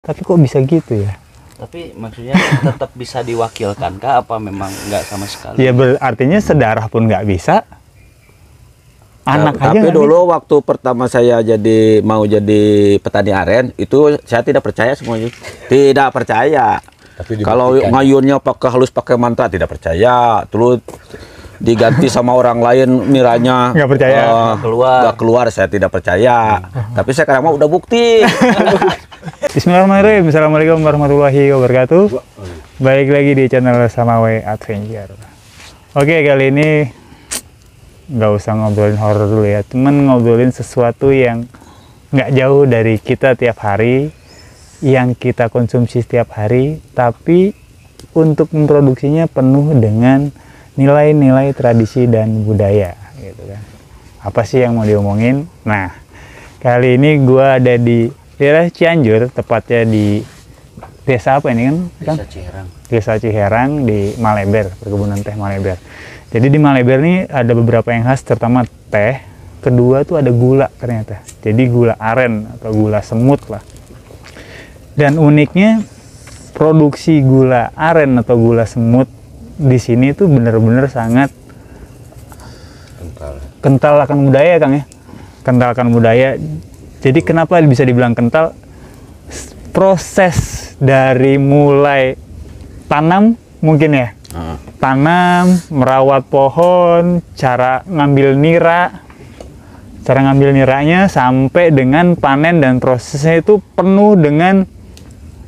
Tapi kok bisa gitu ya? Tapi maksudnya tetap bisa diwakilkan kah? Apa memang nggak sama sekali? Ya artinya sedarah pun nggak bisa. Anak aja tapi nggak dulu waktu pertama saya mau jadi petani aren itu saya tidak percaya semuanya. Tidak percaya. Kalau ngayunnya harus pakai mantra tidak percaya. Terus diganti sama orang lain miranya nggak percaya. Nggak keluar saya tidak percaya. Tapi sekarang mah udah bukti. Bismillahirrahmanirrahim. Assalamualaikum warahmatullahi wabarakatuh. Balik lagi di channel Samawe Adventure. Oke, kali ini nggak usah ngobrolin horor dulu ya, cuman ngobrolin sesuatu yang nggak jauh dari kita tiap hari, yang kita konsumsi setiap hari, tapi untuk memproduksinya penuh dengan nilai-nilai tradisi dan budaya gitu kan. Apa sih yang mau diomongin? Nah, kali ini gua ada di daerah Cianjur, tepatnya di desa apa ini kan? Desa Ciherang. Desa Ciherang di Maleber, perkebunan teh Maleber. Jadi di Maleber ini ada beberapa yang khas, terutama teh. Kedua tuh ada gula ternyata. Jadi gula aren atau gula semut lah. Dan uniknya produksi gula aren atau gula semut di sini tuh bener-bener sangat kental akan budaya, Kang ya. Kental akan budaya. Jadi kenapa bisa dibilang kental? Proses dari mulai tanam mungkin ya. Tanam, merawat pohon, cara ngambil niranya sampai dengan panen, dan prosesnya itu penuh dengan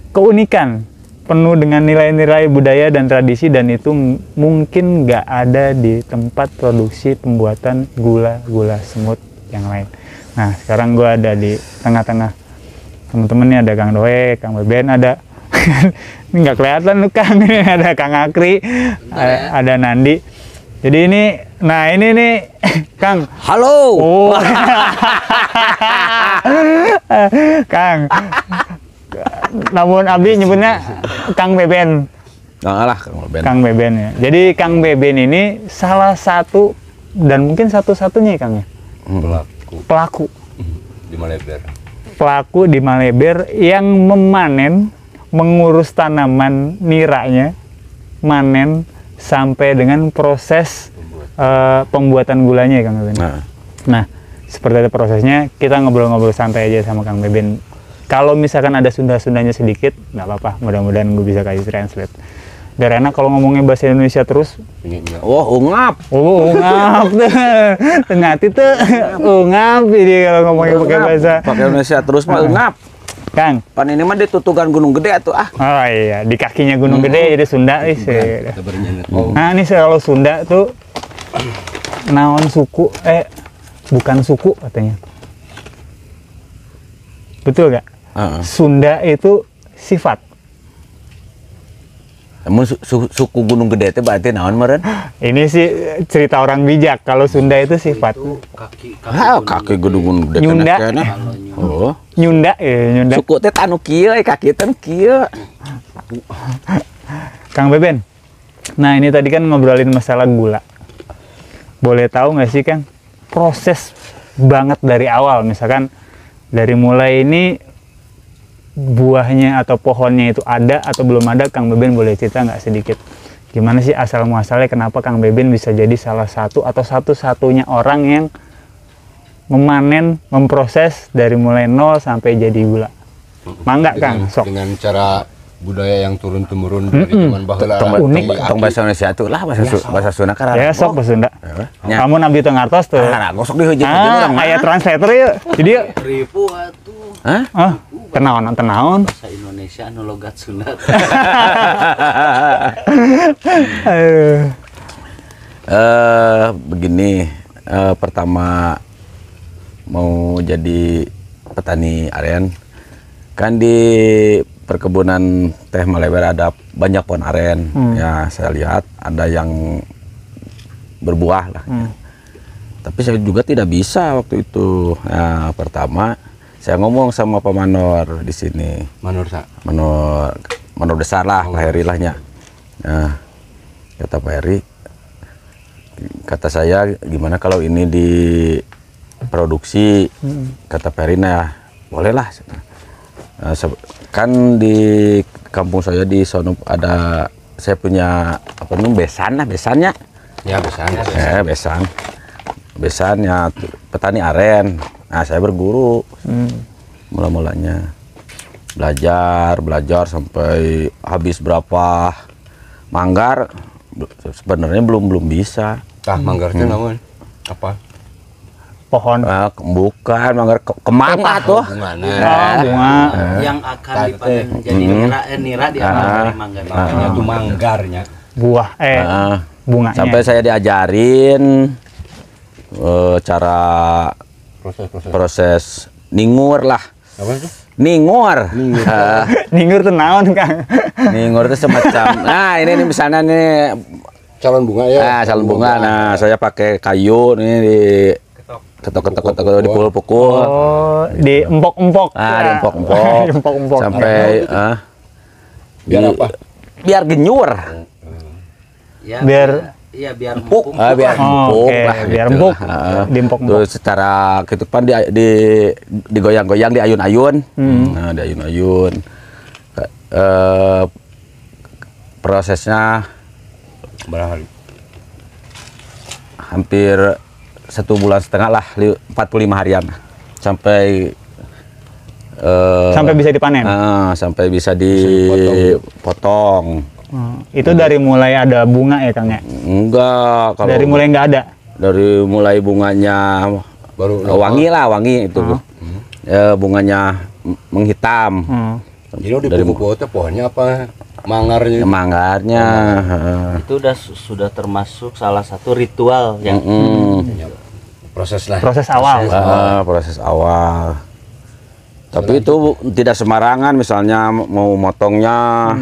keunikan, penuh dengan nilai-nilai budaya dan tradisi, dan itu mungkin nggak ada di tempat produksi pembuatan gula semut yang lain. Nah, sekarang gue ada di tengah-tengah temen-temennya, ada Kang Doe, Kang Beben, ada ini nggak kelihatan lu Kang, ada Kang Akri, ada Nandi. Jadi ini, nah ini nih Kang. Halo. Oh. Kang. Namun Abi nyebutnya Kang Beben. Nggak lah, Kang Beben. Kang Beben ya. Jadi Kang Beben ini salah satu dan mungkin satu-satunya Kang ya. Pelaku. Di Maleber. Pelaku di Maleber yang memanen, mengurus tanaman niranya, manen sampai dengan proses pembuatan gulanya ya Kang Beben. Nah, seperti itu prosesnya. Kita ngobrol-ngobrol santai aja sama Kang Beben. Kalau misalkan ada Sunda-Sundanya sedikit, nggak apa-apa. Mudah-mudahan gue bisa kasih translate. Biar enak kalau ngomongnya bahasa Indonesia terus. Oh, ungap. Oh, ungap tuh. Tengati tuh ungap. Jadi kalau ngomongnya pakai bahasa Indonesia terus mah ungap. Kang, pan ini mah di tutugan Gunung Gede atuh ah. Oh iya, di kakinya Gunung Gede jadi Sunda. Nah, ini kalau Sunda tuh naon suku, bukan suku katanya. Betul gak? Sunda itu sifat. Namun suku Gunung Gede itu berarti naon meren? Ini sih cerita orang bijak. Kalau Sunda itu sifat. Kaki Gunung Gede. Nyunda. Oh. Nyunda ya, Nyunda. Suku teh anu kieu, kaki teh kieu. Kang Beben. Nah, ini tadi kan ngobrolin masalah gula. Boleh tahu nggak sih Kang, proses banget dari awal, misalkan dari mulai ini buahnya atau pohonnya itu ada atau belum ada, Kang Beben boleh cerita nggak sedikit? Gimana sih asal muasalnya, kenapa Kang Beben bisa jadi salah satu atau satu-satunya orang yang memanen, memproses dari mulai nol sampai jadi gula? Mangga Kang, sok. Dengan cara budaya yang turun-temurun dari zaman baheula. Unik. Tong bahasa Indonesia tuh lah, bahasa Sunda kan. Ya sok bahasa Sunda. Kamu Nabi teu ngartos tuh. Nah, gosok diheujeun orang. Aya translator ya. Jadi Ribu atuh. Hah? Tenaon. Bahasa Indonesia anu logat Sunda. Begini, pertama mau jadi petani aren kan di perkebunan teh Maleber ada banyak pohon aren. Ya saya lihat ada yang berbuah lah. Tapi saya juga tidak bisa waktu itu. Nah, pertama saya ngomong sama Pak Manor di sini. Manor besar lah, Pak Heri lahnya. Nah, kata Pak Heri, kata saya gimana kalau ini diproduksi? Kata Pak Heri, nah bolehlah. Kan di kampung saya di sono ada, saya punya apa namanya, besannya. Ya besan. Besannya petani aren. Nah, saya berguru. Mula-mulanya belajar sampai habis berapa manggar, sebenarnya belum bisa. Manggar itu namanya apa? Pohon. Bukan manggar, kemangga tuh. Bunga. Yang akan dipanen jadi nira diambil dari mangga. Makanya tuh manggarnya. Buah. Bunganya. Sampai saya diajarin cara proses ningur lah. Apa itu? Ningur. Ningur tuh naon, Kang? Ningur itu semacam. Nah, ini misalnya nih Calon bunga ya. Nah, calon bunga. Nah, saya pakai kayu nih di ketok-ketok dipukul-pukul. Oh, diempok-empok. Diempok-empok. Diempok-empok. Sampai Biar apa? Biar genyur. Ya, Biar biar Empuk. empuk. Biar empuk Oke, lah. biar gitu. empuk. Diempok-empok. Terus secara gitu kan digoyang-goyang, diayun-ayun. Nah, diayun-ayun. Prosesnya Berapa hari? hampir 1,5 bulan lah, 45 harian sampai Sampai bisa dipanen. sampai bisa dipotong. Itu dari mulai ada bunga ya, Kang ya? Enggak, kalau Dari mulai nggak ada. dari mulai bunganya Baru wangi itu. Bunganya menghitam. Jadi di buku itu pohonnya apa? Mangarnya. Manggarnya. Itu sudah termasuk salah satu ritual yang Proses lah. Proses awal. Proses awal. Tapi itu tidak sembarangan, misalnya mau motongnya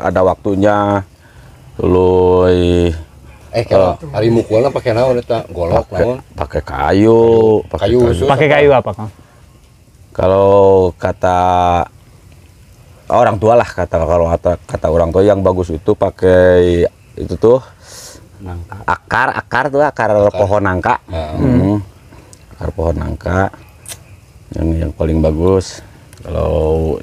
ada waktunya. Tuluy Kalau hari mukulnya pakai naon eta? Golok naon? pakai kayu, Kayu khusus. Pakai kayu apa, Kang? Kalau kata orang tua lah, kalau kata orang tua yang bagus itu pakai itu tuh nangka. akar pohon nangka. Akar pohon nangka yang paling bagus. Kalau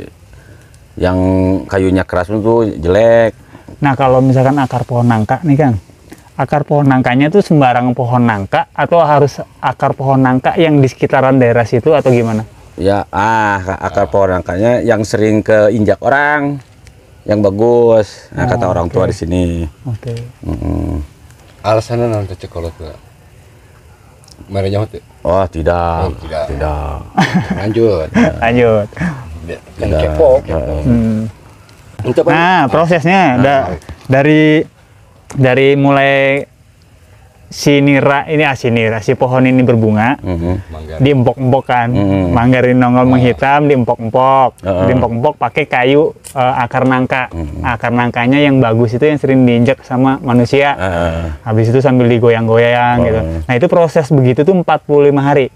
yang kayunya keras itu jelek. Nah, kalau misalkan akar pohon nangka nih, Kang. Akar pohon nangkanya itu sembarang pohon nangka atau harus akar pohon nangka yang di sekitaran daerah situ atau gimana? Ya, akar pohon nangkanya yang sering keinjak orang, yang bagus. Nah, kata orang tua di sini. Oke. Alasannya naon teh cekolot tuh? Merenya teh. Oh, tidak. Oh, tidak. Tidak. Lanjut. Lanjut. Yang kepo. Nah, prosesnya dari mulai si pohon ini berbunga, diempok-empok kan, manggar ini nongol menghitam, diempok-empok, pakai kayu akar nangka, akar nangkanya yang bagus itu yang sering diinjak sama manusia, habis itu sambil digoyang-goyang gitu. Nah, itu proses begitu tuh 45 hari.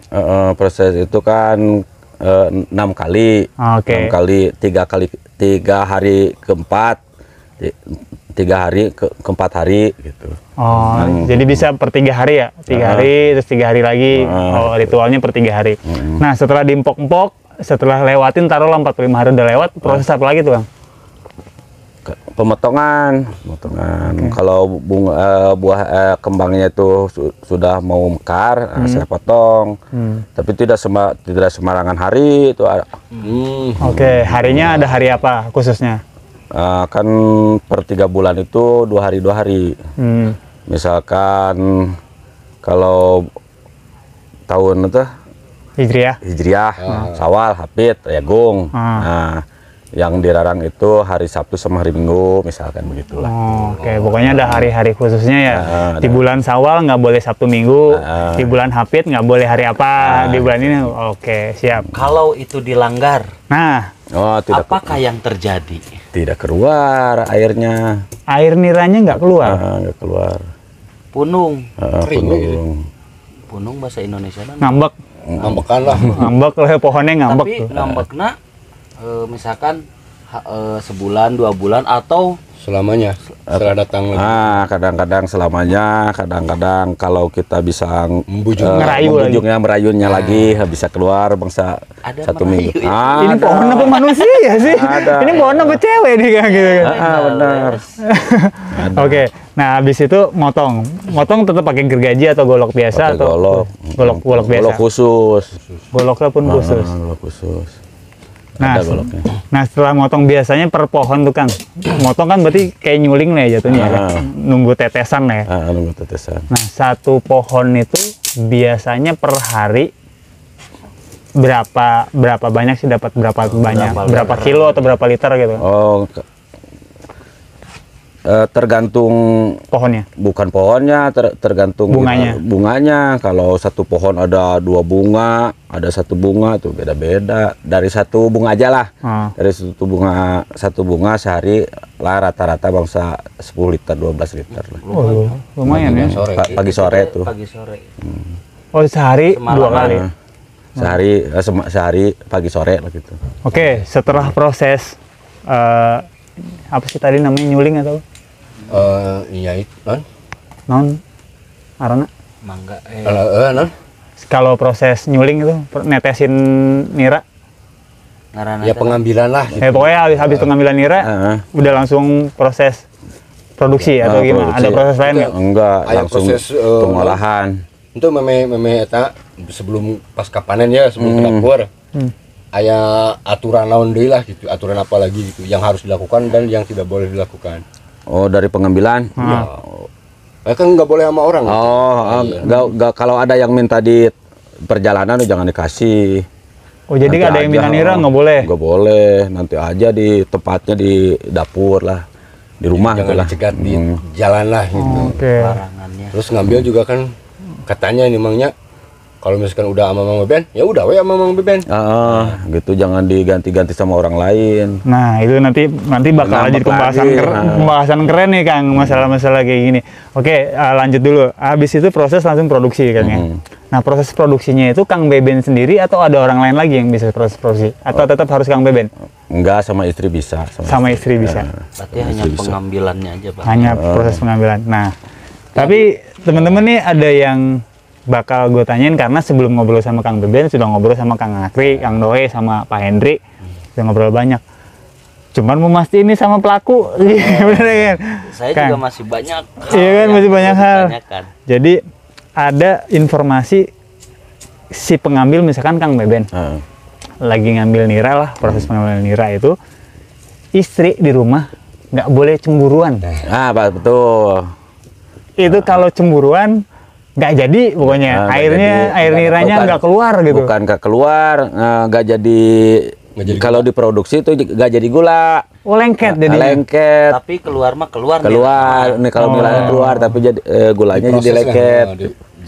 Proses itu kan 6 kali, Oke. 6 kali, 3 hari keempat, 3 hari keempat hari gitu. Oh, jadi bisa per 3 hari ya? 3 hari, terus 3 hari lagi. Oh, ritualnya per 3 hari. Nah, setelah diempok-empok, setelah lewatin, taruhlah 45 hari udah lewat, proses apa lagi tuh, Kang? Pemotongan. Kalau buah kembangnya itu sudah mau mekar, saya potong. Tapi tidak sembarangan hari itu. Oke, harinya ada hari apa khususnya? Kan per 3 bulan itu 2 hari. Misalkan kalau tahun itu Hijriah, Syawal, Hapit, Yagung. Nah, yang dilarang itu hari Sabtu sama hari Minggu, misalkan begitulah. Oke, pokoknya ada hari-hari khususnya ya. Di bulan Syawal nggak boleh Sabtu Minggu, di bulan Hapit nggak boleh hari apa, di bulan ini. Oke, siap. Kalau itu dilanggar, Nah, apakah yang terjadi? Tidak keluar airnya. air niranya nggak keluar. Nggak keluar. Punung. Punung. Punung bahasa Indonesia Ngambek, Ngambekan lah. ngambek lah pohonnya ngambek Tapi tuh. ngambekna misalkan sebulan 2 bulan atau Selamanya setelah datang lagi. Kadang-kadang selamanya, kadang-kadang kalau kita bisa Membujuk. Ngerayu merayunya lagi bisa keluar bangsa Ada 1 minggu. merayu. Ini pohon apa manusia sih? Ada. Ini pohon apa cewek nih Kang gitu kan? Benar. Oke. Nah, habis itu motong. Motong tetap pakai gergaji atau golok biasa Pakai atau golok. golok biasa. Golok khusus. Goloknya pun khusus. Golok khusus. Nah, Ada goloknya. nah setelah motong biasanya per pohon tuh Kang. Motong kan berarti kayak nyuling lah ya jatuhnya ya. Nunggu tetesan lah ya. Nunggu tetesan. Nah, 1 pohon itu biasanya per hari berapa banyak sih dapat berapa banyak? Berapa kilo atau berapa liter gitu? Oh, tergantung Pohonnya. bukan pohonnya, tergantung Bunganya. bunganya. Kalau 1 pohon ada 2 bunga, ada 1 bunga itu beda-beda. Dari 1 bunga aja lah. Dari 1 bunga sehari lah rata-rata bangsa 10 liter 12 liter lah. Oh, lumayan ya. Sore. Pagi sore tuh. pagi sore. Oh, sehari Semalaman. 2 kali. Sehari pagi sore lah gitu. Oke, setelah proses apa sih tadi namanya nyuling atau Iya itu non. non arana? Mangga Non. Kalau proses nyuling itu netesin nira, ngaranna Ya teh pengambilan lah. Gitu. pokoknya habis pengambilan nira udah langsung proses produksi atau gimana? Produksi. Ada proses lain nggak? Enggak, Aya langsung proses, pengolahan. Itu meme eta sebelum pasca panen ya, sebelum ke dapur. Aya aturan naon deui lah gitu, aturan apa lagi gitu yang harus dilakukan dan yang tidak boleh dilakukan. Oh, dari pengambilan. Kan nggak boleh sama orang. Oh, enggak, kalau ada yang minta di perjalanan jangan dikasih. Oh, jadi Nanti ada yang minta aja. nira nggak boleh? Nggak boleh, nanti aja di tempatnya di dapur lah, di rumah gitu Jangan lah. dicegat di jalan lah gitu. Oke. larangannya. Terus ngambil juga kan katanya ini Mangnya kalau misalkan udah sama Mang Beben, ya udah we sama Mang Beben. Gitu jangan diganti-ganti sama orang lain. Nah, itu nanti bakal jadi Ngambek lagi. pembahasan keren nih Kang, masalah-masalah kayak gini. Oke, lanjut dulu. Habis itu proses langsung produksi kan ya. Nah, proses produksinya itu Kang Beben sendiri atau ada orang lain lagi yang bisa proses produksi? Atau tetap harus Kang Beben? Enggak, sama istri bisa. Sama istri bisa. Berarti hanya pengambilannya aja, Bang. Hanya proses pengambilan. Nah, tapi teman-teman nih ada yang bakal gue tanyain karena sebelum ngobrol sama Kang Beben sudah ngobrol sama Kang Akri, Kang Doe, sama Pak Hendri, sudah ngobrol banyak. Cuman mau mastiin ini sama pelaku, bener kan? Saya Kang. juga masih banyak. Iya kan, yang masih banyak perlu hal. ditanyakan. Jadi ada informasi si pengambil misalkan Kang Beben lagi ngambil nira lah, proses pengambilan nira itu istri di rumah nggak boleh cemburuan. Betul. Itu kalau cemburuan nggak jadi pokoknya air niranya nggak keluar gitu. Bukan nggak keluar, nggak jadi. Kalau diproduksi itu nggak jadi gula. Oh, lengket jadi. Lengket. Tapi keluar mah keluar. Nih kalau nilainya keluar tapi jadi gulanya jadi lengket.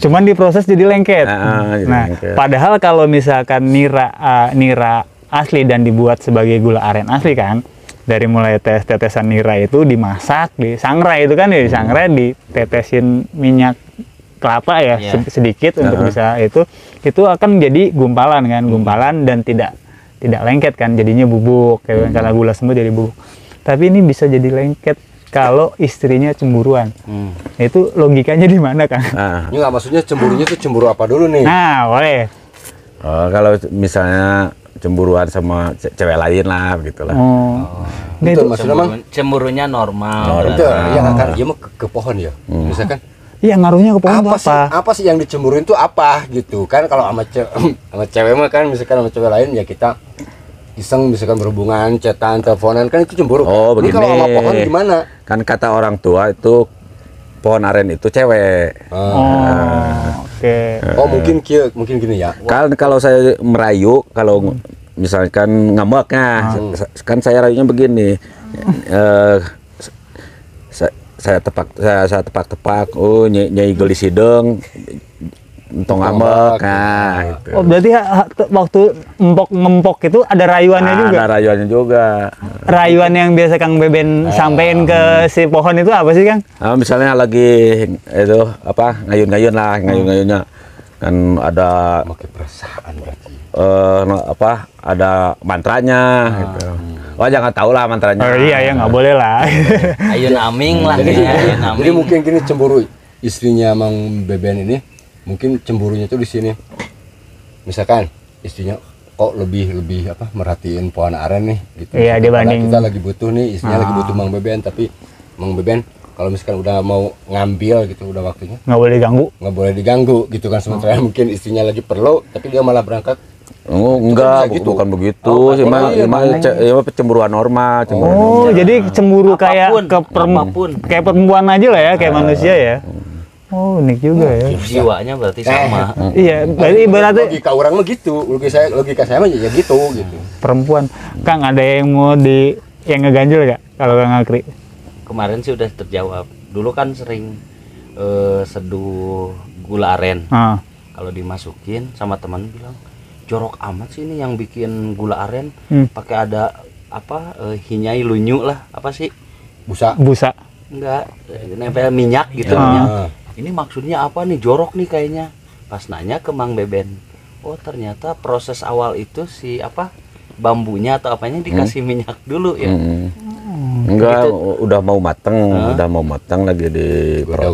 Cuman diproses jadi lengket. Jadi Nah, lengket. padahal kalau misalkan nira asli dan dibuat sebagai gula aren asli kan, dari mulai tetesan nira itu dimasak, disangrai itu kan ya, disangrai, ditetesin minyak kelapa ya sedikit untuk bisa itu akan jadi gumpalan kan, gumpalan dan tidak lengket kan, jadinya bubuk kayak karena gula semua jadi bubuk. Tapi ini bisa jadi lengket kalau istrinya cemburuan. Itu logikanya di mana Kang? Ini nggak, maksudnya cemburunya tuh cemburu apa dulu nih? Nah, boleh. Kalau misalnya cemburuan sama cewek lain lah begitulah. Nah, Itu maksudnya Mang? Cemburunya normal. Itu yang akan dia mah ke pohon ya. Misalkan iya, ngaruhnya ke pohon tuh apa sih yang dicemburuin tuh apa gitu kan? Kalau sama cewek mah kan, misalkan sama cewek lain ya kita iseng misalkan berhubungan, chatan, teleponan kan itu cemburu. Oh, Ini begini. kalau sama pohon gimana? Kan kata orang tua itu pohon aren itu cewek. Oke. Oh, mungkin gini ya. Kan kalau saya merayu, kalau misalkan ngambek, kan saya rayunya begini. Saya tepak, oh nyai geli sideng, entong ngambek, gitu. Oh, berarti waktu ngempok itu ada rayuannya juga. Ada rayuannya juga. Rayuan yang biasa Kang Beben sampein ke si pohon itu apa sih, Kang? Misalnya lagi itu apa ngayun-ngayunnya kan ada Pakai perasaan berarti. ada mantranya gitu. Wah jangan tahu lah mantranya. Oh iya ya nggak boleh lah. Ayo naming lah Jadi, ya, ayo naming. jadi mungkin gini cemburu istrinya Mang Beben ini, mungkin cemburunya tuh di sini. Misalkan istrinya kok lebih apa merhatiin pohon aren nih gitu. Iya, Padahal dibanding- kita lagi butuh nih, istrinya lagi butuh Mang Beben, tapi Mang Beben kalau misalkan udah mau ngambil gitu, udah waktunya Nggak boleh ganggu. nggak boleh diganggu gitu kan, sementara mungkin istrinya lagi perlu tapi dia malah berangkat. Oh, enggak, bisa gitu. bukan begitu. Oh, Cuma iya, cemburuan normal, cemburuan Oh, normal. jadi cemburu kayak Apapun, ke apapun. kayak perempuan aja lah ya, kayak manusia ya. Oh, unik juga ya. Jiwanya berarti sama. Iya, berarti ibaratnya Logika orang mah gitu, logika saya mah ya gitu gitu. perempuan. Kang, ada yang mau yang ngeganjel gak kalau Kang Akri? Kemarin sih udah terjawab. Dulu kan sering seduh gula aren. Ah, Kalau dimasukin sama teman bilang jorok amat sih ini yang bikin gula aren pakai ada apa hinyai lunyu lah apa sih Busa. busa. enggak nempel minyak gitu Ya. minyak. Ini maksudnya apa nih jorok nih kayaknya pas nanya ke Mang Beben oh ternyata proses awal itu si apa bambunya atau apanya dikasih minyak dulu ya. Enggak, Begitu. udah mau matang lagi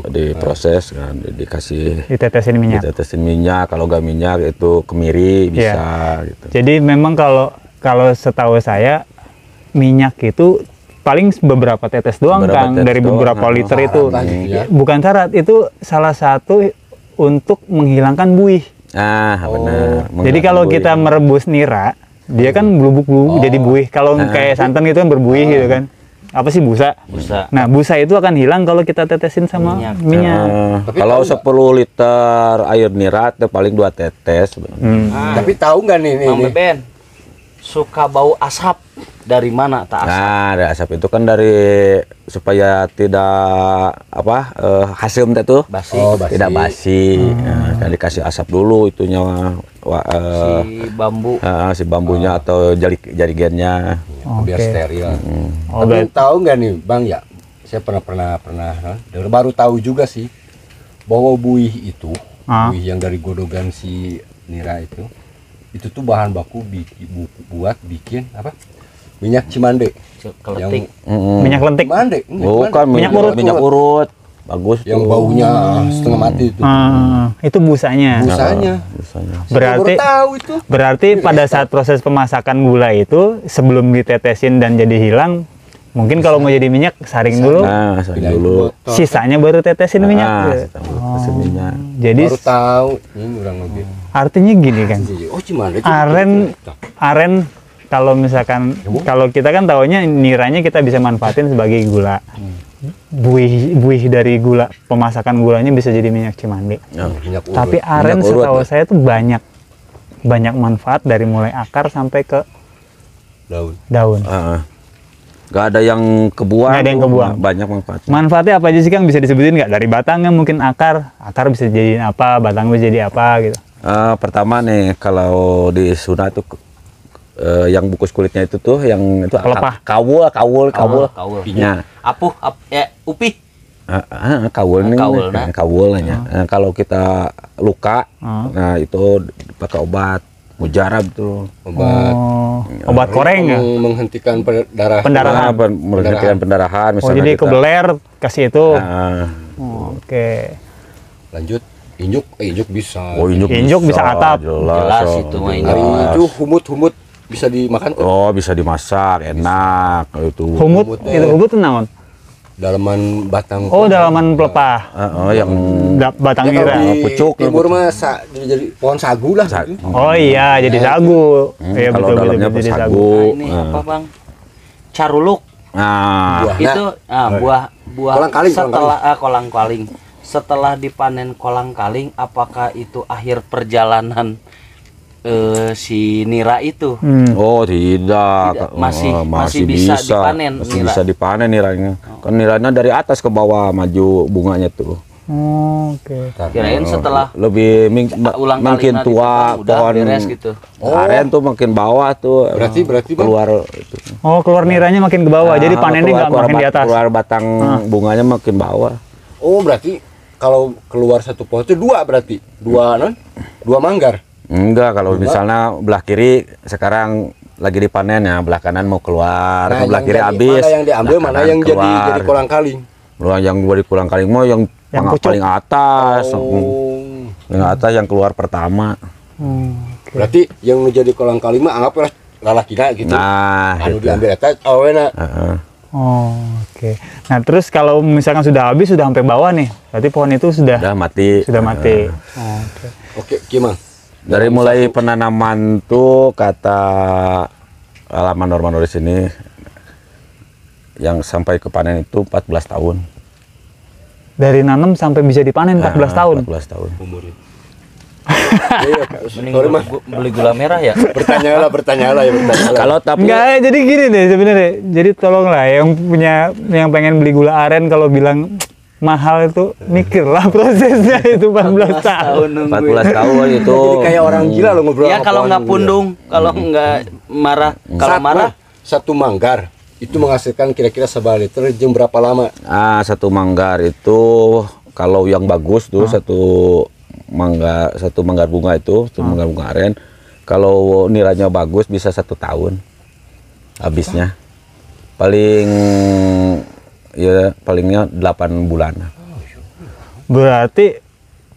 diproses kan, dikasih Ditetesin minyak. ditetesin minyak. Kalau nggak minyak itu kemiri bisa gitu. Jadi memang kalau setahu saya minyak itu paling beberapa tetes doang Beberapa Kang tetes dari doang, beberapa liter syarat itu. lah gitu ya. Bukan syarat, itu salah satu untuk menghilangkan buih. Benar. Jadi kalau kita merebus nira, dia kan blubuk-blubuk jadi buih. Kalau kayak santan itu kan berbuih gitu kan. Apa sih busa? Busa. Nah, busa itu akan hilang kalau kita tetesin sama Minyak. minyak. Tapi Kalau tahu 10 liter air nira itu paling 2 tetes. Tapi tahu nggak nih Mang Beben suka bau asap dari mana tak asap? Nah, dari asap itu kan dari supaya tidak hasil itu Basi. Oh, basi. tidak basi. Nah, kan dikasih asap dulu itunya Si bambu. si bambunya atau jari gennya. biar Oke. steril. Oh, Tapi tahu nggak nih Bang ya? Saya pernah baru tahu juga sih bahwa buih itu, buih yang dari godogan si nira itu tuh bahan baku buat bikin apa? Minyak cimande. Keletik. minyak lentik. Cimande. Bukan Minyak urut. minyak urut. Bagus Yang tuh. baunya setengah mati itu. Itu busanya. Busanya. Busanya. Berarti Baru tahu itu. berarti pada saat proses pemasakan gula itu sebelum ditetesin dan jadi hilang, mungkin kalau mau jadi minyak saring dulu, Nah, saring Pindahin dulu. botol. sisanya baru tetesin minyak. Tetesin minyak. Jadi Baru tahu ini orang lebih. artinya gini kan, Oh cimande. itu aren kalau misalkan kalau kita kan taunya niranya kita bisa manfaatin sebagai gula. Buih dari gula pemasakan gulanya bisa jadi minyak cimande. minyak urut. Tapi aren Minyak urut, setahu ya. saya tuh banyak manfaat dari mulai akar sampai ke daun. daun. Gak ada yang kebuang. Nggak ada yang tuh. kebuang. Banyak manfaatnya. Manfaatnya apa aja sih Kang, bisa disebutin nggak? Dari batangnya mungkin akar bisa jadi apa, batang bisa jadi apa gitu. Pertama nih kalau di Sunda tuh yang bungkus kulitnya itu tuh yang itu Pelepah. kawul. Kaul. Ya. Upi. Kawul nih Kawul, kan, kawul nanya. Kalau kita luka, nah itu pakai obat mujarab tuh. Obat. Obat koreng ya? Menghentikan darah. Pendarahan. Menghentikan pendarahan. Oh, Misalnya jadi kita, kebeler kasih itu. Nah, Oke. Lanjut. Injuk bisa. Injuk bisa atap. Jelas itu mah injuk. Hari itu humut bisa dimakan tuh. Oh, bisa dimasak, enak itu. Humut, itu humut itu naon? Dalaman batang. Oh, dalaman pelepah. Yang Batang Ya, kalau nira. di pucuk, timur mah jadi pohon sagu lah. gitu. Oh iya, jadi sagu. Iya kalau betul dalamnya jadi sagu. sagu. Nah, ini apa bang? Caruluk. Nah, Buah. Itu buah Kolang-kaling, setelah kolang-kaling. Setelah dipanen kolang-kaling, apakah itu akhir perjalanan si nira itu? oh tidak, Tidak, masih bisa dipanen masih nira. bisa dipanen niranya. Kan niranya dari atas ke bawah maju bunganya tuh. Oh, oke. Kirain setelah Lebih ulang makin kali tua udah pohon beres gitu. aren tuh makin bawah tuh. Berarti Bang? keluar itu. Oh, keluar niranya makin ke bawah. Jadi panennya nggak makin di atas. Keluar batang bunganya makin bawah. Oh berarti kalau keluar satu pohon itu dua berarti dua manggar. Enggak, kalau misalnya belah kiri sekarang lagi dipanen ya, belah kanan mau keluar, Nah, belah yang kiri jadi- habis. mana yang diambil, belah mana kanan yang jadi keluar. kolang kaling. Belah yang gua di kolang kaling mau yang pucuk. paling atas. Oh. Yang atas yang keluar pertama. Berarti yang menjadi kolang kaling mah anggaplah lalakina gitu. Nah, Anu gitu. diambil eta awena. Heeh. Oh, oke. Nah, terus kalau misalkan sudah habis, sudah sampai bawah nih, berarti pohon itu sudah Udah mati. sudah mati. Oh, oke. Oke, gimana? Dari mulai penanaman tuh kata halaman Norman di sini yang sampai ke panen itu 14 tahun. Dari nanam sampai bisa dipanen 14 tahun. 14 tahun. Umurnya. Iya, Mending sorry mah. beli gula merah ya. Bertanyalah ya. Kalau tapi Enggak, jadi gini deh sebenarnya. Jadi tolonglah yang pengen beli gula aren kalau bilang mahal itu mikirlah prosesnya itu 14 tahun. 14 tahun itu Jadi kayak orang gila lo ngobrol. Ya sama kalau pohon nggak gitu. pundung, kalau nggak marah, kalau marah Satu manggar itu menghasilkan kira-kira seberapa liter jam berapa lama? satu manggar itu kalau yang bagus tuh satu manggar bunga itu manggar bunga aren kalau nilainya bagus bisa 1 tahun habisnya palingnya 8 bulan. Berarti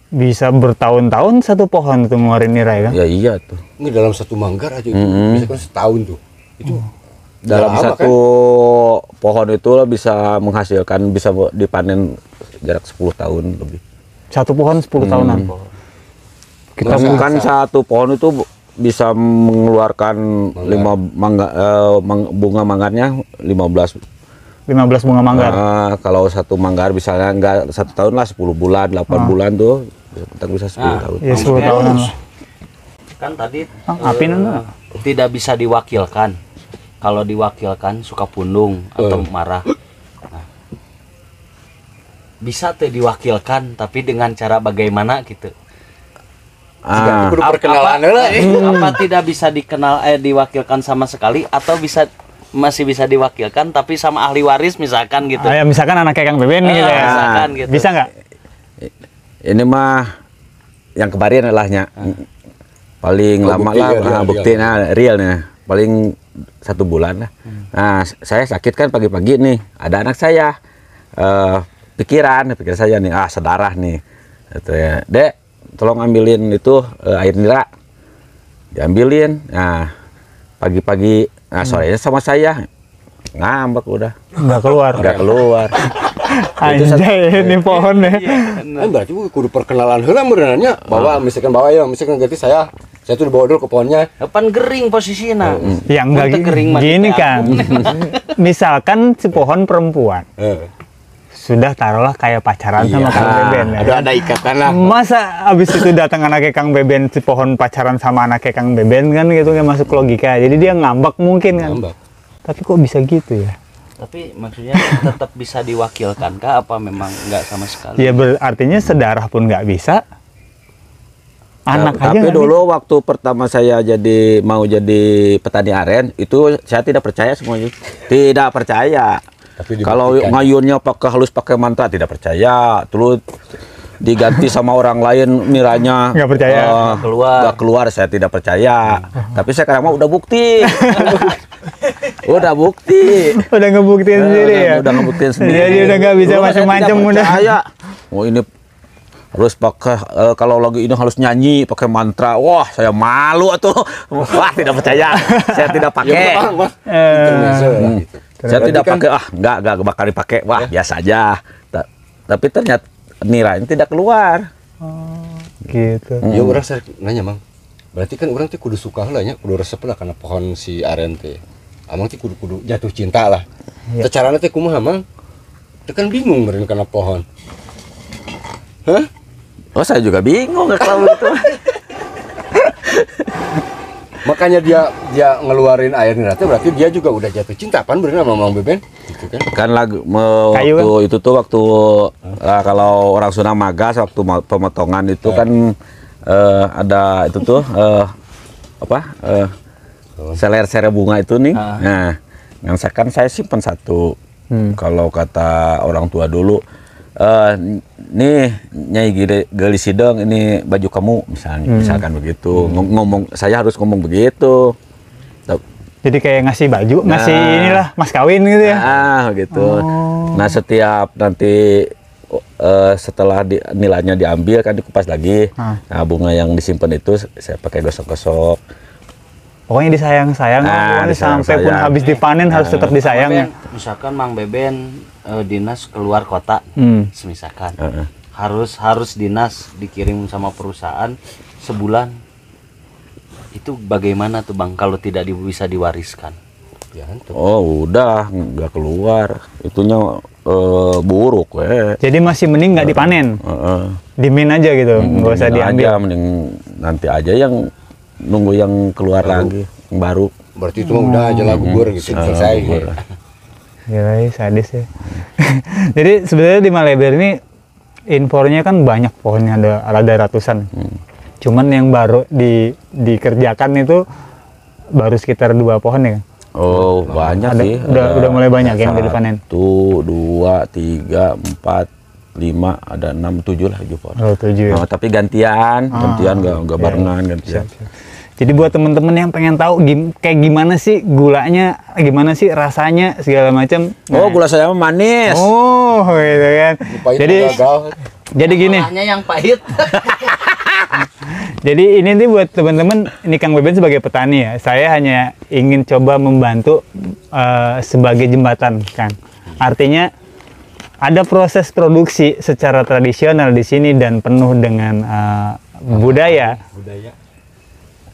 bisa bertahun-tahun satu pohon itu ngeluarin nilai kan? Ya iya tuh Ini dalam satu manggar aja itu misalkan setahun tuh. Itu dalam lama, satu pohon itu bisa menghasilkan bisa dipanen jarak 10 tahun lebih. Satu pohon 10 tahunan. Kita kan satu pohon itu bisa mengeluarkan 5 bunga manggarnya 15. 15 bunga manggar. Kalau satu manggar misalnya enggak 1 tahun lah 10 bulan 8 bulan tuh kita bisa 10 tahun. Ya 10 tahunan lah. kan tadi api nana. tidak bisa diwakilkan. Kalau diwakilkan suka pundung atau marah. Nah, bisa tuh diwakilkan tapi dengan cara bagaimana gitu. kudu perkenalan lah. Apa tidak bisa diwakilkan sama sekali atau masih bisa diwakilkan tapi sama ahli waris misalkan gitu. Ya misalkan anaknya Kang Beben gitu ya. Misalkan gitu. Bisa nggak? Ini mah yang kemarin alahnya paling lama bukti lah ya, bukti realnya paling 1 bulan lah. Nah saya sakit kan pagi-pagi nih ada anak saya pikiran saya nih sedarah nih gitu ya. Dek tolong ambilin itu air nira diambilin. Nah pagi-pagi sorenya sama saya ngambek udah Nggak keluar. Anjay ini pohon ya. Berarti kudu perkenalan heula berenanya bahwa misalkan ganti saya tuh dibawa dulu ke pohonnya. Depan gering posisinya. Ya enggak Untuk kering mah gini kita. kan. Misalkan si pohon perempuan sudah taruhlah kayak pacaran sama Kang Beben ya. Ada ikatan lah. Masa abis itu datang anaknya Kang Beben si pohon pacaran sama anaknya Kang Beben kan gitu nggak masuk logika. Jadi dia ngambek mungkin kan. Ngambek. Tapi kok bisa gitu ya? Tapi maksudnya tetap bisa diwakilkan kah apa memang nggak sama sekali? Ya artinya sedarah pun nggak bisa. Anak aja tapi nggak dulu waktu pertama saya mau jadi petani aren itu saya tidak percaya semuanya. Tidak percaya. Tapi Kalau dibuktikan. ngayunnya harus pakai mantra tidak percaya. Terus diganti sama orang lain nilainya Nggak percaya. nggak keluar saya tidak percaya. Tapi sekarang mah udah bukti. Udah bukti. udah ngebuktiin sendiri ya. Udah ngebuktiin sendiri. Jadi udah nggak bisa Dulu saya macam-macam tidak udah. percaya. Oh ini harus pakai kalau lagi ini harus nyanyi pakai mantra. Wah saya malu atuh. Wah tidak percaya. Saya tidak pakai. Ya, Mas. Intermezzo lah gitu. Saya Berarti tidak kan- pakai. Enggak bakal dipakai. Wah biasa aja. Tapi ternyata nilainya tidak keluar. Gitu. Ya orang saya nanya mang. Berarti kan orang tuh kudu suka heula nya, kudu resep lah karena pohon si aren teh. Amang teh kudu jatuh cinta lah. Teu carana teh kumaha mang? Teu kan bingung meureun karena pohon. Hah? Oh saya juga bingung kalau itu. Makanya dia ngeluarin air nira teh berarti dia juga udah jatuh cinta kan bener sama Mang Beben gitu kan. Kan Kayu waktu itu tuh waktu kalau orang Sunda Magas waktu pemotongan itu kan ada itu tuh seler bunga itu nih. Nah, kan saya simpan 1. Kalau kata orang tua dulu nih Nyai Gelis Sideng ini baju kamu misalkan begitu. Saya harus ngomong begitu. Jadi kayak ngasih baju, ngasih inilah mas kawin gitu ya. Gitu. Nah, setiap nanti setelah nilainya diambil kan dikupas lagi. Nah, bunga yang disimpan itu saya pakai gosok-gosok. Pokoknya disayang-sayang, sampai pun habis dipanen harus tetap disayang ya. Misalkan Mang Beben dinas keluar kota, misalkan harus dinas dikirim sama perusahaan sebulan. Itu bagaimana tuh Bang kalau tidak bisa diwariskan? Ya, oh udah nggak keluar, itunya buruk Jadi masih mending nggak dipanen, dimin aja gitu, nggak usah diambil. Aja, mending nanti aja yang nunggu yang keluar lagi yang baru. Berarti itu udah aja lah gugur gitu, selesai. Gila, sadis ya. Jadi sebenarnya di Maleber ini impornya kan banyak, pohonnya ada ratusan. Cuman yang baru dikerjakan itu baru sekitar 2 pohon ya. Oh, banyak sih. Udah mulai banyak yang dipanen. 1, 2, 3, 4, 5, ada 6, 7 lah 7 pohon. Oh, 7 ya. Tapi gantian nggak barengan gantian. Jadi buat temen-temen yang pengen tahu kayak gimana sih gulanya, gimana sih rasanya segala macam. Oh, gula saya manis. Oh, gitu kan. Jadi gini. Gulanya yang pahit. Jadi ini nih buat teman-teman, ini Kang Beben sebagai petani ya. Saya hanya ingin coba membantu sebagai jembatan, Kang. Artinya ada proses produksi secara tradisional di sini dan penuh dengan budaya.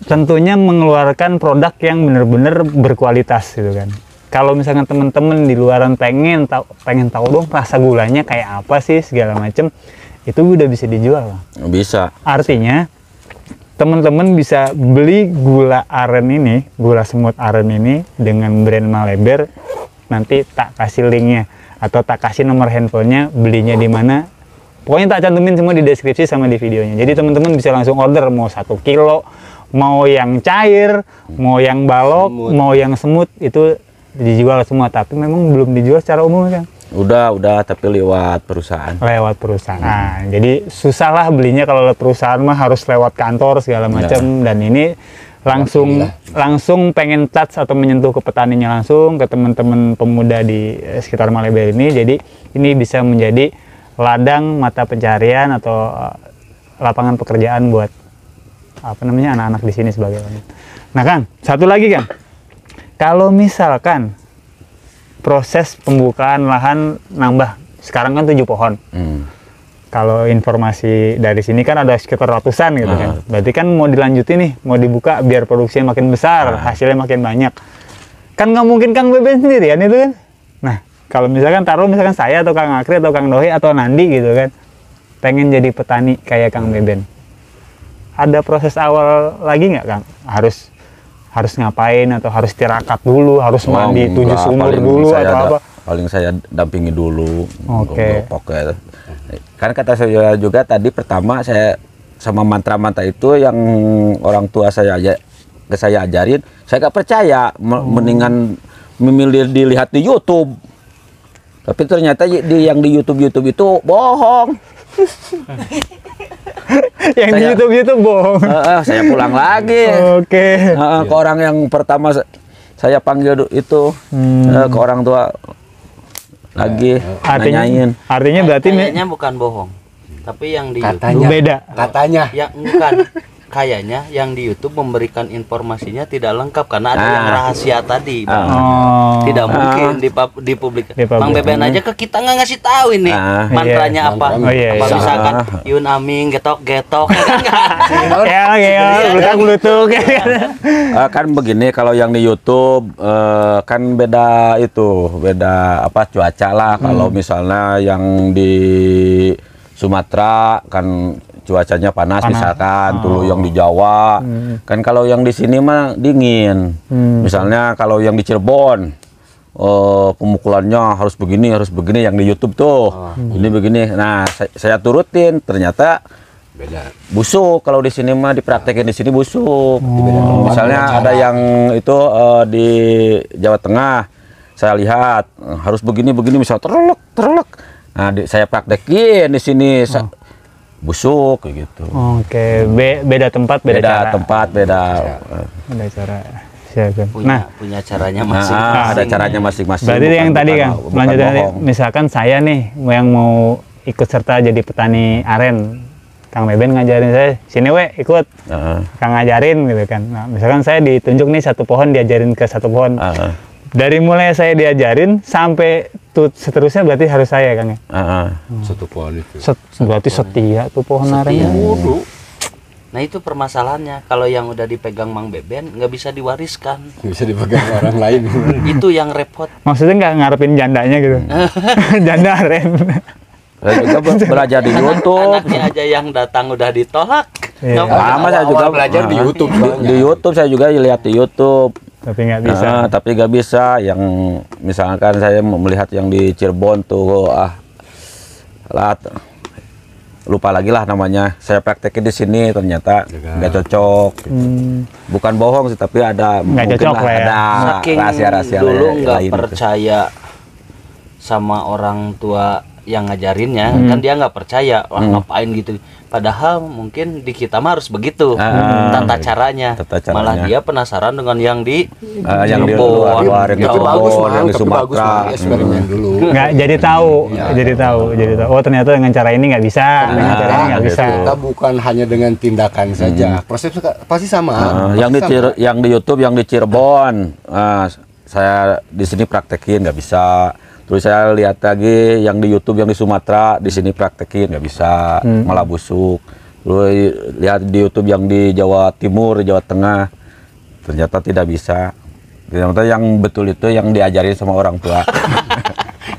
Tentunya mengeluarkan produk yang benar-benar berkualitas gitu kan. Kalau misalkan teman-teman di luaran pengen tahu dong rasa gulanya kayak apa sih segala macam, itu udah bisa dijual. Bisa. Artinya teman-teman bisa beli gula aren ini, gula semut aren ini dengan brand Maleber. Nanti tak kasih linknya atau tak kasih nomor handphonenya, belinya di mana. Pokoknya tak cantumin semua di deskripsi sama di videonya. Jadi teman-teman bisa langsung order mau 1 kilo, mau yang cair, mau yang balok, mau yang semut, itu dijual semua. Tapi memang belum dijual secara umum kan? Udah, tapi lewat perusahaan. Lewat perusahaan. Jadi susah lah belinya kalau lewat perusahaan mah harus lewat kantor segala macam. Dan ini langsung pengen touch atau menyentuh ke petaninya langsung, ke teman-teman pemuda di sekitar Maleber ini. Jadi ini bisa menjadi ladang mata pencarian atau lapangan pekerjaan buat anak-anak di sini sebagainya. Nah Kang, satu lagi Kang, kalau misalkan proses pembukaan lahan nambah, sekarang kan 7 pohon. Kalau informasi dari sini kan ada sekitar ratusan gitu kan. Berarti kan mau dilanjutin nih, mau dibuka biar produksinya makin besar, hasilnya makin banyak. Kan nggak mungkin Kang Beben sendirian itu kan. Nah, kalau misalkan misalkan saya atau Kang Akri atau Kang Dohi atau Nandi gitu kan, pengen jadi petani kayak Kang Beben. Ada proses awal lagi nggak Kang? Harus ngapain atau harus tirakat dulu, harus mandi 7 sumur dulu atau apa? Paling saya dampingi dulu. Oke. Kan kata saya juga tadi pertama saya sama mantra-mantra itu yang orang tua saya ajarin, saya nggak percaya, mendingan memilih dilihat di YouTube. Tapi ternyata yang di YouTube itu bohong. Yang di YouTube bohong. Saya pulang lagi. Oke. Ke orang yang pertama saya panggil itu, ke orang tua lagi nanyain. Artinya berarti kayaknya bukan bohong, tapi yang di katanya, YouTube beda. Katanya. Ya bukan. Kayaknya yang di YouTube memberikan informasinya tidak lengkap karena ada yang rahasia tadi, Bang. Tidak mungkin dipublikasi. Bang Beben aja ke kita nggak ngasih tahu ini mantranya apa. Apa misalkan Yun Aming getok-getok ya blutuk. Kan begini, kalau yang di YouTube kan beda cuaca lah. Kalau misalnya yang di Sumatera kan cuacanya panas. Misalkan tuh yang di Jawa kan, kalau yang di sini mah dingin. Misalnya kalau yang di Cirebon pemukulannya harus begini yang di YouTube tuh ini begini. Nah saya turutin, ternyata beda, busuk. Kalau di sini mah dipraktekin, di sini busuk. Misalnya ada yang itu di Jawa Tengah, saya lihat harus begini misal terlek. Nah saya praktekin di sini busuk kayak gitu. Oke, beda tempat beda cara. Beda tempat beda cara. silakan. Punya caranya masing-masing. Ada caranya masing-masing. Berarti yang tadi kan, lanjutnya bohong. misalkan saya nih yang mau ikut serta jadi petani aren, Kang Beben ngajarin saya, sini we ikut, Kang ngajarin gitu kan. Nah, misalkan saya ditunjuk nih satu pohon, diajarin ke satu pohon. Dari mulai saya diajarin sampai seterusnya berarti harus saya Kang ya. Satu pohon itu. Berarti setia tuh pohon arennya. Nah itu permasalahannya, kalau yang udah dipegang Mang Beben nggak bisa diwariskan. Bisa dipegang orang lain. Itu yang repot. Maksudnya nggak ngarepin jandanya gitu. Janda aren. Saya juga belajar di YouTube. Anaknya aja yang datang udah ditolak. Sama saya juga belajar di YouTube. Di YouTube saya juga lihat di YouTube. Tapi nggak bisa. Tapi nggak bisa. Yang misalkan saya melihat yang di Cirebon tuh, lupa lagi lah namanya. Saya praktekin di sini ternyata nggak cocok. Bukan bohong sih, tapi ada nggak cocok lah ya. Saking rahasia-rahasia dulu nggak lain percaya sama orang tua yang ngajarinnya, kan dia nggak percaya, wah ngapain gitu. Padahal mungkin di kita mah harus begitu tata caranya. Malah dia penasaran dengan yang di yang di luar, yang di Cirebon, yang di Sumatera. Eksperimen dulu. Nggak jadi tahu, jadi tahu. Oh ternyata dengan cara ini nggak bisa, dengan cara ini nggak bisa. Kita bukan hanya dengan tindakan saja, proses pasti sama. Yang di YouTube, yang di Cirebon, saya di sini praktekin nggak bisa. Terus saya lihat lagi yang di YouTube, yang di Sumatera, di sini praktekin nggak bisa, malah busuk. Terus lihat di YouTube yang di Jawa Timur, Jawa Tengah, ternyata tidak bisa. Ternyata yang betul itu yang diajarin sama orang tua.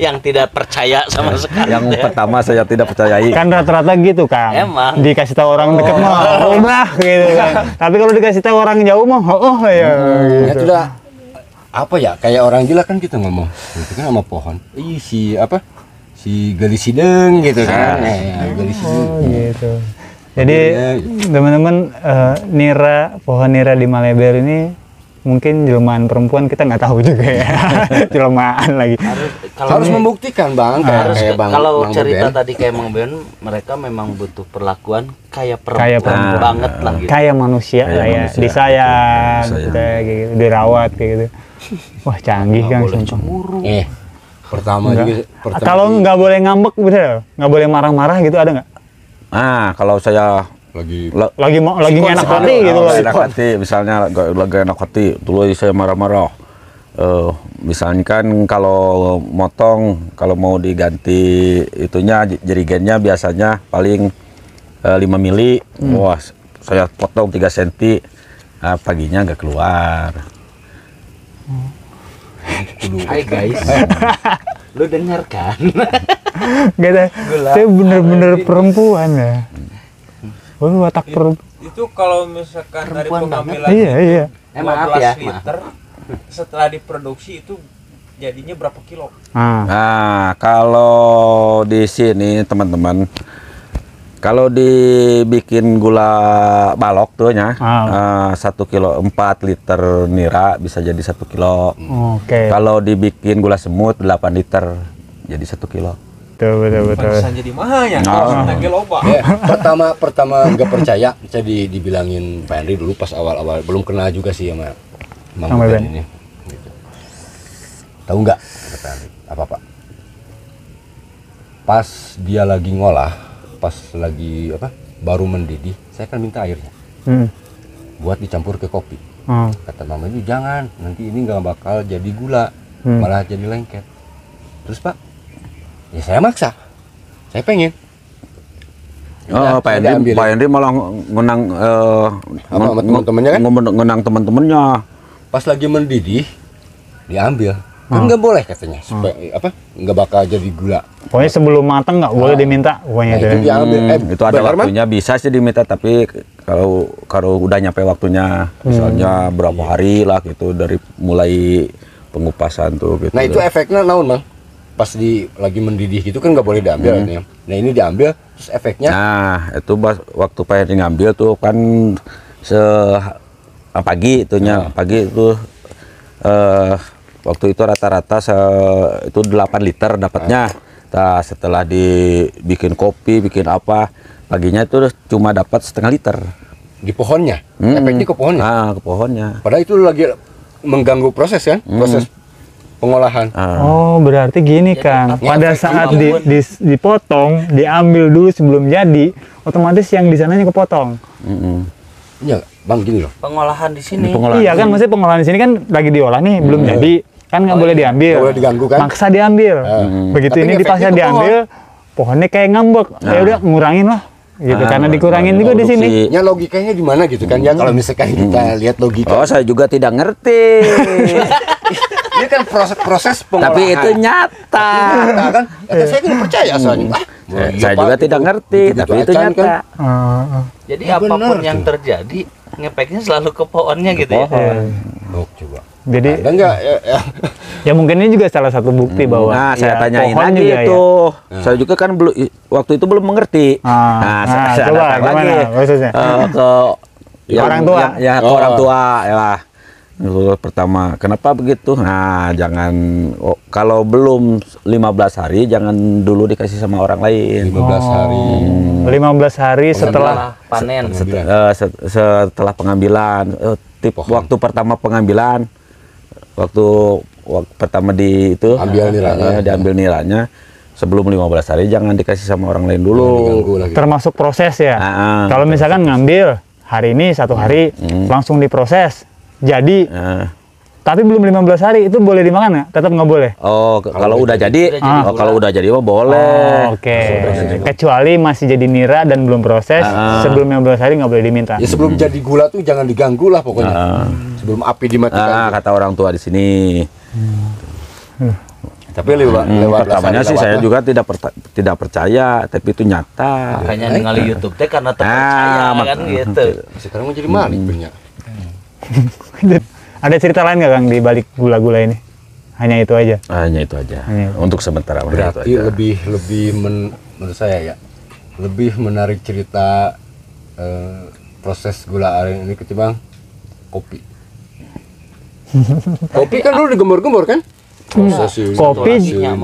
Yang tidak percaya sama sekali. Yang pertama saya tidak percayai. Kan rata-rata gitu Kang. Emang. Dikasih tahu orang deket mah, udah gitu kan. Tapi kalau dikasih tahu orang jauh mah, ya. Ya sudah. Apa ya, kayak orang gila kan kita ngomong itu kan sama pohon si gelisideng gitu kan. Gitu. Jadi teman-teman, pohon nira di Maleber ini mungkin jelmaan perempuan kita nggak tahu juga ya. Jelmaan lagi harus membuktikan Bang, kayak Bang. Kalau cerita tadi kayak Mang Beben, mereka memang butuh perlakuan kayak perempuan banget lah gitu. Kayak manusia lah ya, disayang kayak gitu, dirawat kayak gitu. Wah canggih kan. Pertama juga. Kalau nggak boleh ngambek, bener? Nggak boleh marah-marah gitu, ada nggak? Kalau saya lagi enak hati gitu loh. Enak hati, misalnya lagi enak hati, dulu saya marah-marah. Misalnya kan kalau motong, kalau mau diganti itunya jerigennya biasanya paling 5 mili. Wah, saya potong 3 cm. Paginya nggak keluar. Hai guys, lu dengar kan? Gak saya bener-bener perempuan ya. Watak perempuan. Itu kalau misalkan dari pengambilan iya. 15 liter, setelah diproduksi itu jadinya berapa kilo? Nah, kalau di sini teman-teman, kalau dibikin gula balok tuh ya, 1 kilo 4 liter nira bisa jadi 1 kilo. Kalau dibikin gula semut 8 liter jadi 1 kilo. Betul. Bisa jadi mahal ya. Pertama nggak percaya, saya dibilangin Pak Henry dulu pas awal-awal, belum kenal juga sih sama Mang Beben ini. Gitu. Tahu nggak kata Henry, apa Pak? Pas dia lagi ngolah, pas lagi baru mendidih, saya kan minta airnya buat dicampur ke kopi. Kata mama itu jangan, nanti ini nggak bakal jadi gula, malah jadi lengket. Terus Pak, ya saya maksa, saya pengen. Pak Henry malah ngenang teman-temannya kan? Ngenang teman-temannya. Pas lagi mendidih diambil. Kan nggak boleh katanya, supaya nggak bakal jadi gula. Pokoknya sebelum matang nggak boleh diminta, pokoknya itu diambil. Itu ada waktunya, bisa sih diminta, tapi kalau udah nyampe waktunya, misalnya berapa hari lah gitu dari mulai pengupasan tuh. Gitu. Nah itu efeknya naon Bang? Pas lagi mendidih gitu kan nggak boleh diambil. Nah ini diambil, terus efeknya? Nah itu waktu Pak Henry ngambil tuh kan pagi itunya, pagi itu. Waktu itu rata-rata itu 8 liter dapatnya. Nah, setelah dibikin kopi, bikin apa, paginya itu cuma dapat setengah liter. Di pohonnya? Efeknya ke pohonnya? Nah, ke pohonnya. Padahal itu lagi mengganggu proses kan, proses pengolahan. Oh, berarti gini, Kang. Pada saat dipotong, diambil dulu sebelum jadi, otomatis yang di sananya kepotong. Iya, Bang, gini loh. Pengolahan di sini. Iya kan, maksudnya pengolahan di sini kan lagi diolah nih, belum jadi. Kan nggak boleh diambil. Nggak boleh diganggu kan? Maksa diambil. Begitu Tapi ini ngefeknya dipaksa ke diambil, pohonnya kayak ngambek. Ya udah ngurangin lah. Gitu, karena dikurangin juga di sini. Ya logikanya gimana gitu kan ya, kalau misalkan kita lihat logika. Oh, saya juga tidak ngerti. Ini kan proses pengolahan. Tapi itu nyata. Nah, kan? Saya kan percaya soalnya. Saya juga tidak ngerti, tapi itu nyata. Jadi apapun yang terjadi, ngepeknya selalu ke pohonnya gitu ya. Oh, coba. Jadi Ada enggak ya mungkin ini juga salah satu bukti bahwa Nah, saya ya, tanyain pohon lagi juga itu. ya. Saya juga kan belum waktu itu belum mengerti. Saya coba datang gimana lagi maksudnya? ke orang tua. ke orang tua ya. Dulu pertama, kenapa begitu? Nah, jangan kalau belum 15 hari jangan dulu dikasih sama orang lain. 15 hari. 15 hari setelah panen. Setelah pengambilan, waktu pertama pengambilan, waktu pertama di itu Ambil nilainya. diambil nilainya, sebelum 15 hari jangan dikasih sama orang lain dulu. Diganggu lagi. termasuk proses ya. Kalau misalkan ngambil hari ini 1 hari langsung diproses jadi, tapi belum 15 hari itu boleh dimakan nggak? Tetap nggak boleh. Oh, kalau udah jadi, kalau udah jadi mah boleh. Oke. Kecuali masih jadi nira dan belum proses, sebelum 15 hari nggak boleh diminta. Ya sebelum jadi gula tuh jangan diganggu lah pokoknya. Sebelum api dimatikan. Kata orang tua di sini. Tapi lewat Pertamanya sih saya juga tidak percaya, tapi itu nyata. Makanya ningali YouTube teh karena terpercaya kan gitu. Sekarang mau jadi maling punya. Ada cerita lain nggak, Kang, di balik gula-gula ini? Hanya itu aja. Hanya itu aja. Hanya itu. Untuk sementara Berarti itu aja. lebih menurut saya ya, lebih menarik cerita proses gula aren ini ketimbang kopi. Kopi kan dulu digembor-gembor kan?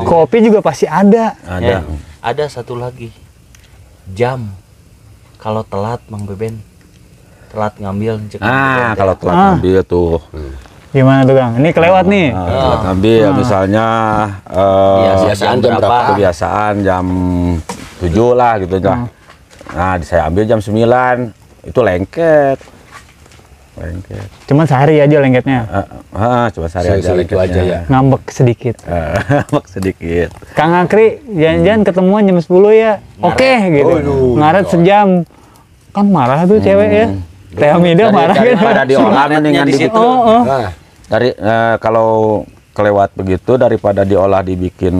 Kopi juga pasti ada. Ada. Ada satu lagi. Jam. Kalau telat Mang Beben. Telat ngambil. Kalau telat ngambil tuh. Gimana tuh, Kang? Ini kelewat nih. Telat ngambil misalnya Kebiasaan jam berapa? Kebiasaan jam 7 lah gitu dah. Nah, saya ambil jam 9. Itu lengket. Cuman sehari aja lengketnya. Cuma sehari aja itu aja ya. Ngambek sedikit. Ngambek sedikit. Kang Akri, jangan-jangan ketemuan jam 10 ya. Oke gitu. Ngaret sejam. Kan marah tuh cewek ya. Teh Hamida marah kan. Daripada diolah mendingan di situ. Dari kalau kelewat begitu daripada diolah dibikin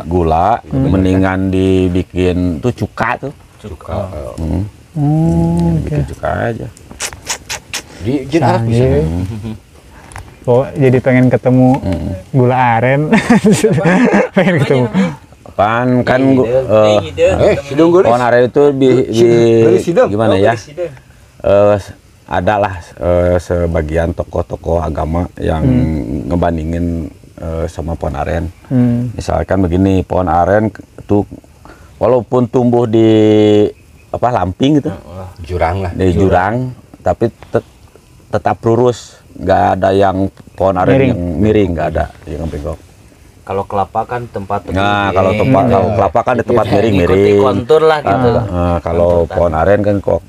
gula, mendingan dibikin tuh cuka tuh. Bikin cuka aja. Di harus bisa. Oh, jadi pengen ketemu gula aren. Pengen ketemu. Apaan kan Sidung aren itu gimana ya? Adalah sebagian tokoh-tokoh agama yang ngebandingin sama pohon aren. Misalkan begini, pohon aren itu walaupun tumbuh di lamping gitu, jurang lah, di jurang, tapi tetap lurus, nggak ada yang pohon aren yang miring, nggak ada yang bengkok. Kalau kelapa kan tempat kalau kelapa kan di tempat miring-miring. Kontur lah gitu. Kalau pohon aren kan kok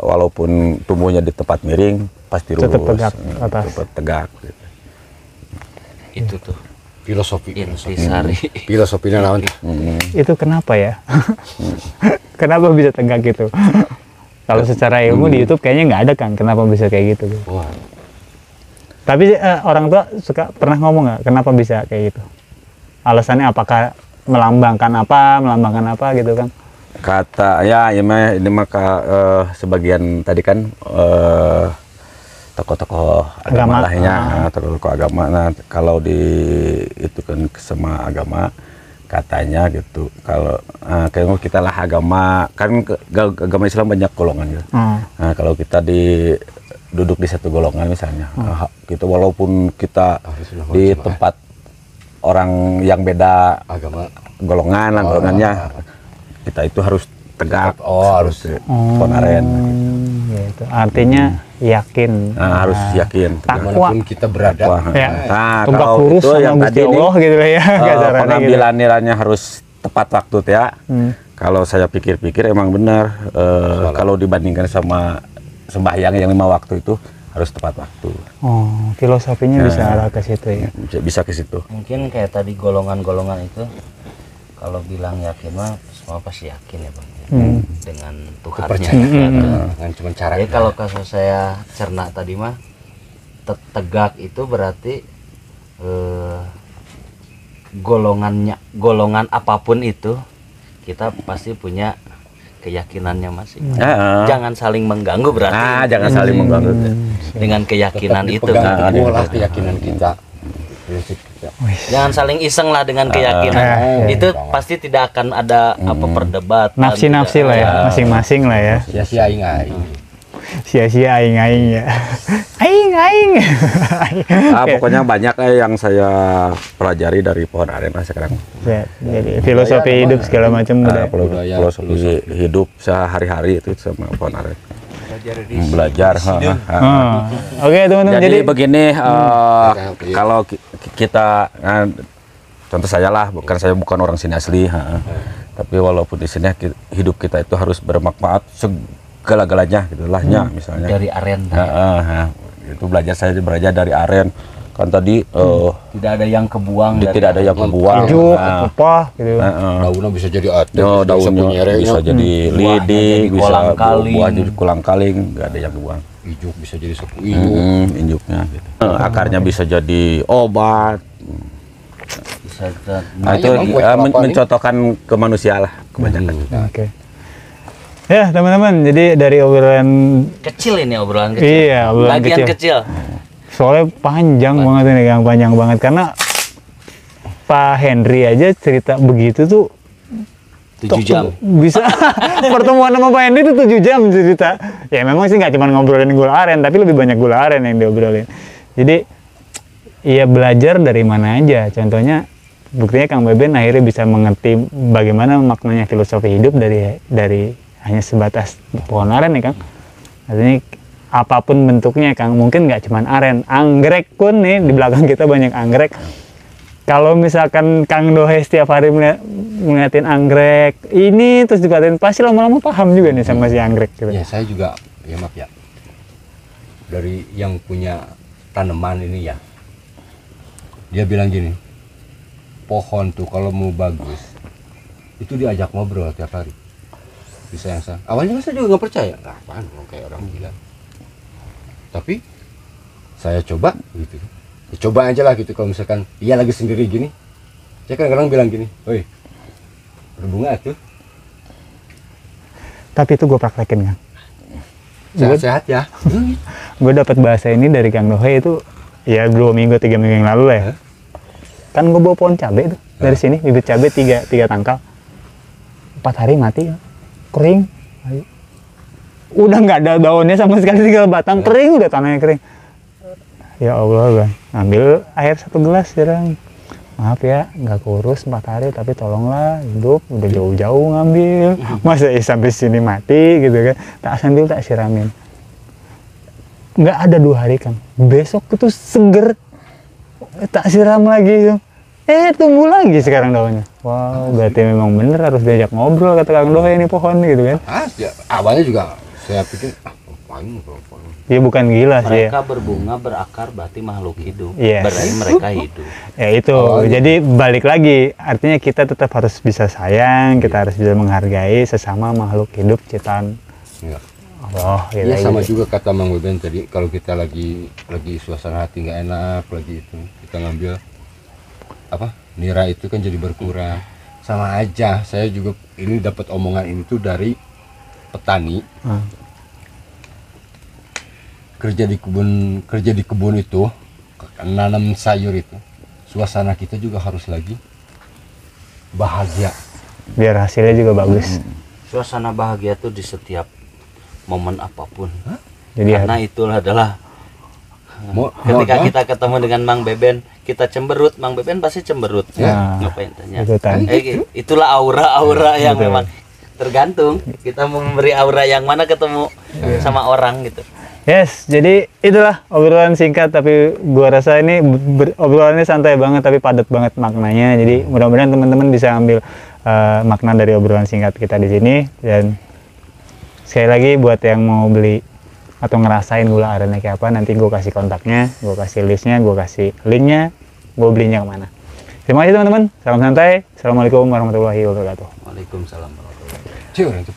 walaupun tumbuhnya di tempat miring pasti lurus, tetap tegak atas. Tetap tegak. Gitu. Itu tuh filosofi intisari. Filosofinya naon? Itu kenapa ya? Kenapa bisa tegak gitu? Kalau secara ilmu di YouTube kayaknya nggak ada, Kang. Kenapa bisa kayak gitu? Wah. Tapi orang tua pernah ngomong nggak kenapa bisa kayak gitu? Alasannya apakah melambangkan apa gitu, Kang? Kata ini mah sebagian tadi kan tokoh-tokoh agama lahnya, tokoh-tokoh agama. Nah, kalau itu kan sama agama katanya gitu. Kalau kayak kita lah agama, kan agama Islam banyak golongan gitu. Nah, kalau kita duduk di satu golongan misalnya, kita walaupun kita di tempat orang yang beda agama golongan golongannya, kita itu harus tegak, harus pohon aren. Gitu. Artinya yakin. Harus yakin. Takwa. Dimanapun kita berada. Ya. Nah, Tegak kalau lurus itu sama yang Gusti tadi nih, Allah gitu lah ya. kasarannya pengambilan nilainya harus tepat waktu ya. Kalau saya pikir-pikir emang benar kalau dibandingkan sama sembahyang yang 5 waktu itu harus tepat waktu. Oh, filosofinya bisa arah ke situ ya. Bisa ke situ. Mungkin kayak tadi golongan-golongan itu kalau bilang yakin mah semua pasti yakin ya Bang. Dengan Tuhannya. Dengan cuma cara. Jadi kalau kasus saya cerna tadi mah tegak itu berarti golongan apapun itu kita pasti punya keyakinannya masing. Jangan saling mengganggu berarti. Jangan saling mengganggu. Dengan keyakinan itu. Pegang keyakinan kita. Prinsip kita. Jangan saling iseng lah dengan keyakinan. Itu pasti tidak akan ada apa perdebatan. Nafsi-nafsi lah ya, masing-masing lah ya. Sia-sia aing. Sia-sia aing-aing ya. Aing. Pokoknya banyak yang saya pelajari dari pohon aren sekarang. Ya, jadi filosofi hidup segala macam Filosofi hidup sehari-hari itu sama pohon aren. Belajar. Oke teman-teman, jadi begini, kalau kita contoh saya lah, bukan orang sini asli, tapi walaupun di sini hidup kita itu harus bermanfaat segala-galanya gitulah misalnya dari aren. Itu saya belajar dari aren kan tadi tidak ada yang kebuang, hidup apa gitu. Daunnya bisa jadi ate, daunnya bisa jadi lidi, bisa buah jadi kolang-kaling, nggak ada yang kebuang. Ijuk bisa jadi sapu injuknya gitu. Akarnya bisa jadi obat. Nah, itu mencontohkan ke manusia lah kebanyakan. Oke. Ya teman-teman, jadi dari obrolan kecil ini obrolan kecil. Iya, obrolan bagian kecil. Soalnya panjang banget ini, Kang, panjang banget karena Pak Henry aja cerita begitu tuh 7 jam. Bisa pertemuan sama Pak Henry itu 7 jam cerita. Ya memang sih nggak cuma ngobrolin gula aren, tapi lebih banyak gula aren yang diobrolin. Jadi ya belajar dari mana aja. Contohnya buktinya Kang Beben akhirnya bisa mengerti bagaimana maknanya filosofi hidup dari hanya sebatas pohon aren ya Kang. Artinya apapun bentuknya Kang, mungkin nggak cuma aren, anggrek pun nih di belakang kita banyak anggrek. Kalau misalkan Kang Dohe setiap hari ngeliatin anggrek ini terus dikatain, pasti lama-lama paham juga nih sama si anggrek gitu. Ya saya juga, ya maaf ya, dari yang punya tanaman ini ya, dia bilang gini, pohon tuh kalau mau bagus itu diajak ngobrol tiap hari. Bisa yang saya awalnya saya juga nggak percaya, nggak apaan kayak orang gila, tapi saya coba gitu ya, coba aja lah gitu. Kalau misalkan dia lagi sendiri gini, saya kadang-kadang bilang gini, woi berbunga tuh, tapi itu gue praktekin Kang. sehat-sehat ya. Gue dapat bahasa ini dari Kang Dohe itu ya 2 minggu 3 minggu yang lalu lah ya. Kan gue bawa pohon cabai tuh dari sini, bibit cabai 3 tangkal, 4 hari mati kering, udah nggak ada daunnya sama sekali, tinggal batang kering, udah tanahnya kering. Ya Allah Bang, ambil air 1 gelas jarang. Maaf ya nggak kurus 4 hari, tapi tolonglah hidup, udah jauh-jauh ngambil, masa sampai sini mati gitu kan. Tak sambil tak siramin, nggak ada 2 hari Kang, besok itu seger, tak siram lagi, tumbuh lagi sekarang daunnya. Wow, berarti memang bener harus diajak ngobrol kata Kang Dohe ini pohon gitu kan. Ya, awalnya juga saya pikir apaan. Ya bukan gila sih ya. Mereka berbunga berakar berarti makhluk hidup. Yes. Berarti mereka hidup. Ya itu, jadi balik lagi, artinya kita tetap harus bisa sayang, kita harus bisa menghargai sesama makhluk hidup ciptaan Allah. Ya sama juga kata Mang Beben tadi, kalau kita lagi suasana hati nggak enak, lagi itu kita ngambil nira itu kan jadi berkurang. Sama aja, saya juga ini dapat omongan ini tuh dari petani. Kerja di kebun itu, nanam sayur itu, suasana kita juga harus lagi bahagia. Biar hasilnya juga bagus. Suasana bahagia tuh di setiap momen apapun. Jadi karena itulah adalah ketika kita ketemu dengan Mang Beben, kita cemberut, Mang Beben pasti cemberut. Ya. Ngapain tanya? Itulah Itulah aura yang memang Tergantung kita mau memberi aura yang mana ketemu sama orang gitu. Yes, jadi itulah obrolan singkat tapi gua rasa ini obrolannya santai banget tapi padat banget maknanya. Jadi mudah-mudahan teman-teman bisa ambil makna dari obrolan singkat kita di sini. Dan sekali lagi buat yang mau beli atau ngerasain gula arennya kayak apa, nanti gue kasih kontaknya, gue kasih listnya, gue kasih linknya, gue belinya kemana. Terima kasih teman-teman, salam santai, assalamualaikum warahmatullahi wabarakatuh. Waalaikumsalam warahmatullahi wabarakatuh.